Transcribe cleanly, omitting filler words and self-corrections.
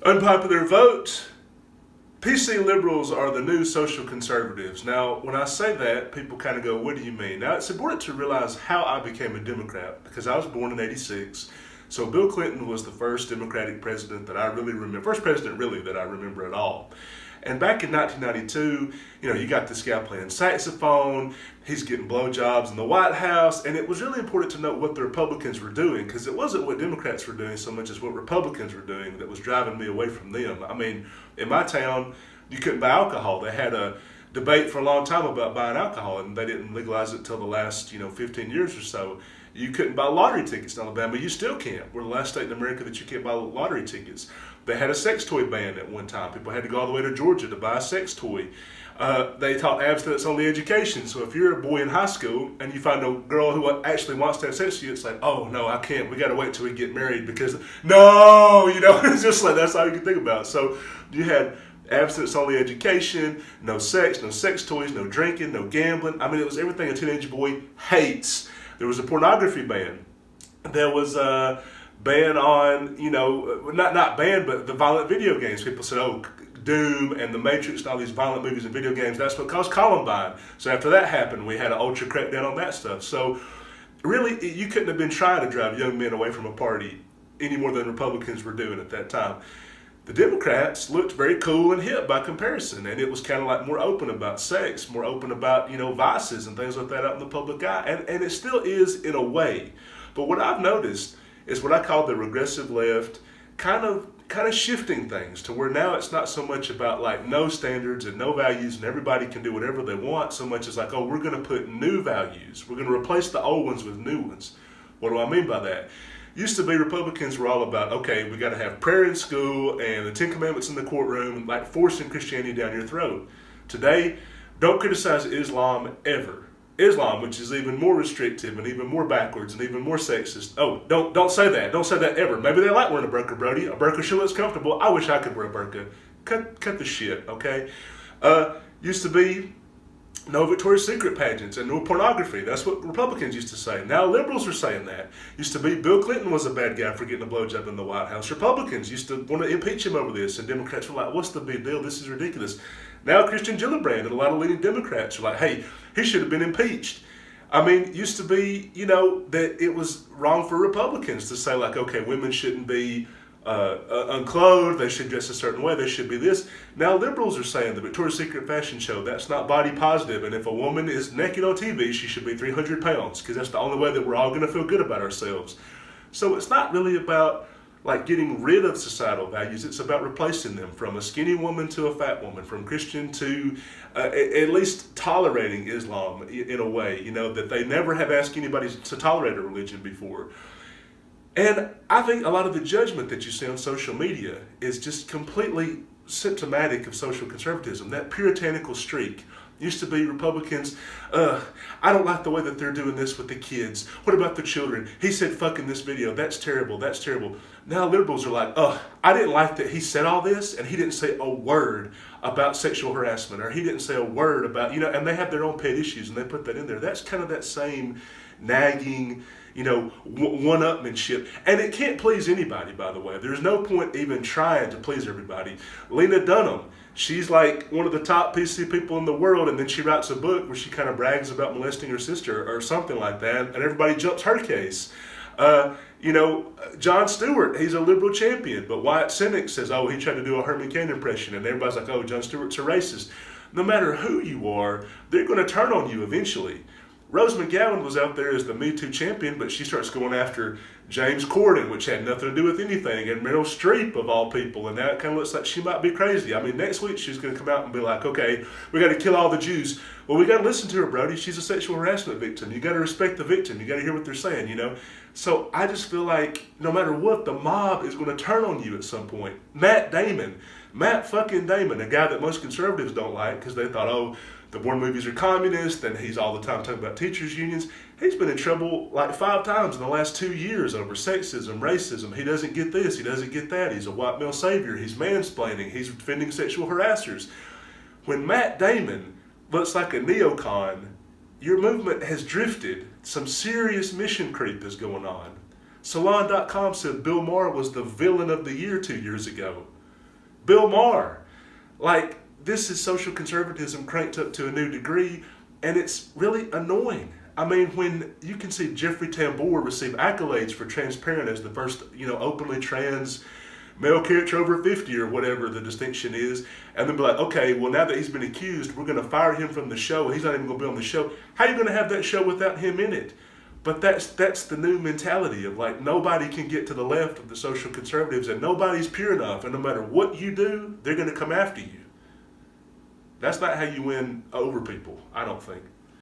Unpopular vote. PC liberals are the new social conservatives. Now, when I say that, people kind of go, what do you mean? Now, it's important to realize how I became a Democrat, because I was born in '86. So Bill Clinton was the first Democratic president that I really remember, first president really that I remember at all. And back in 1992, you got this guy playing saxophone, he's getting blowjobs in the White House, and it was really important to note what the Republicans were doing, because it wasn't what Democrats were doing so much as what Republicans were doing that was driving me away from them. I mean, in my town, you couldn't buy alcohol. They had a debate for a long time about buying alcohol, and they didn't legalize it until the last, 15 years or so. You couldn't buy lottery tickets in Alabama. You still can't. We're the last state in America that you can't buy lottery tickets. They had a sex toy ban at one time. People had to go all the way to Georgia to buy a sex toy. They taught abstinence-only education. So if you're a boy in high school and you find a girl who actually wants to have sex with you, it's like, oh, no, I can't. We got to wait till we get married because, no, it's just like that's all you can think about. So you had abstinence-only education, no sex toys, no drinking, no gambling. I mean, it was everything a teenage boy hates. There was a pornography ban. There was a ban on, not ban, but the violent video games. People said, oh, Doom and The Matrix and all these violent movies and video games, that's what caused Columbine. So after that happened, we had an ultra crackdown on that stuff. So really, you couldn't have been trying to drive young men away from a party any more than Republicans were doing at that time. The Democrats looked very cool and hip by comparison, and it was kind of like more open about sex, more open about, vices and things like that out in the public eye, and it still is in a way. But what I've noticed is what I call the regressive left kind of shifting things to where now it's not so much about like no standards and no values and everybody can do whatever they want, so much as like, oh, we're going to put new values. We're going to replace the old ones with new ones. What do I mean by that? Used to be Republicans were all about, okay, we got to have prayer in school and the Ten Commandments in the courtroom, like forcing Christianity down your throat. Today, don't criticize Islam ever. Islam, which is even more restrictive and even more backwards and even more sexist. Oh, don't say that. Don't say that ever. Maybe they like wearing a burqa, Brody. A burqa sure looks comfortable. I wish I could wear a burqa. Cut the shit, okay? Used to be no Victoria's Secret pageants and no pornography. That's what Republicans used to say. Now liberals are saying that. Used to be Bill Clinton was a bad guy for getting a blowjob in the White House. Republicans used to want to impeach him over this, and Democrats were like, what's the big deal? This is ridiculous. Now Christian Gillibrand and a lot of leading Democrats are like, hey, he should have been impeached. I mean, used to be, that it was wrong for Republicans to say like, okay, women shouldn't be unclothed, they should dress a certain way, they should be this. Now liberals are saying the Victoria's Secret fashion show, that's not body positive, and if a woman is naked on TV, she should be 300 pounds, because that's the only way that we're all going to feel good about ourselves. So it's not really about like getting rid of societal values, it's about replacing them, from a skinny woman to a fat woman, from Christian to at least tolerating Islam in a way, that they never have asked anybody to tolerate a religion before. And I think a lot of the judgment that you see on social media is just completely symptomatic of social conservatism. That puritanical streak used to be Republicans, I don't like the way that they're doing this with the kids. What about the children? He said fuck in this video. That's terrible. That's terrible. Now liberals are like, I didn't like that he said all this and he didn't say a word about sexual harassment, or he didn't say a word about, and they have their own pet issues and they put that in there. That's kind of that same nagging, one-upmanship. And it can't please anybody, by the way. There's no point even trying to please everybody. Lena Dunham, she's like one of the top PC people in the world, and then she writes a book where she kind of brags about molesting her sister or something like that, and everybody jumps her case. Jon Stewart, he's a liberal champion, but Wyatt Cenac says, oh, he tried to do a Herman Cain impression, and everybody's like, oh, Jon Stewart's a racist. No matter who you are, they're going to turn on you eventually. Rose McGowan was out there as the Me Too champion, but she starts going after James Corden, which had nothing to do with anything, and Meryl Streep, of all people, and now it kind of looks like she might be crazy. I mean, next week she's going to come out and be like, okay, we got to kill all the Jews. Well, we got to listen to her, Brody. She's a sexual harassment victim. You got to respect the victim. You got to hear what they're saying, So I just feel like no matter what, the mob is going to turn on you at some point. Matt fucking Damon, a guy that most conservatives don't like because they thought, oh, the Bourne movies are communist, and he's all the time talking about teachers' unions. He's been in trouble like 5 times in the last 2 years over sexism, racism. He doesn't get this, he doesn't get that. He's a white male savior, he's mansplaining, he's defending sexual harassers. When Matt Damon looks like a neocon, your movement has drifted. Some serious mission creep is going on. Salon.com said Bill Maher was the villain of the year 2 years ago. Bill Maher. Like, this is social conservatism cranked up to a new degree, and it's really annoying. I mean, when you can see Jeffrey Tambor receive accolades for Transparent as the first, openly trans male character over 50 or whatever the distinction is, and then be like, okay, well, now that he's been accused, we're going to fire him from the show, and he's not even going to be on the show. How are you going to have that show without him in it? But that's the new mentality of, like, nobody can get to the left of the social conservatives, and nobody's pure enough, and no matter what you do, they're going to come after you. That's not how you win over people, I don't think.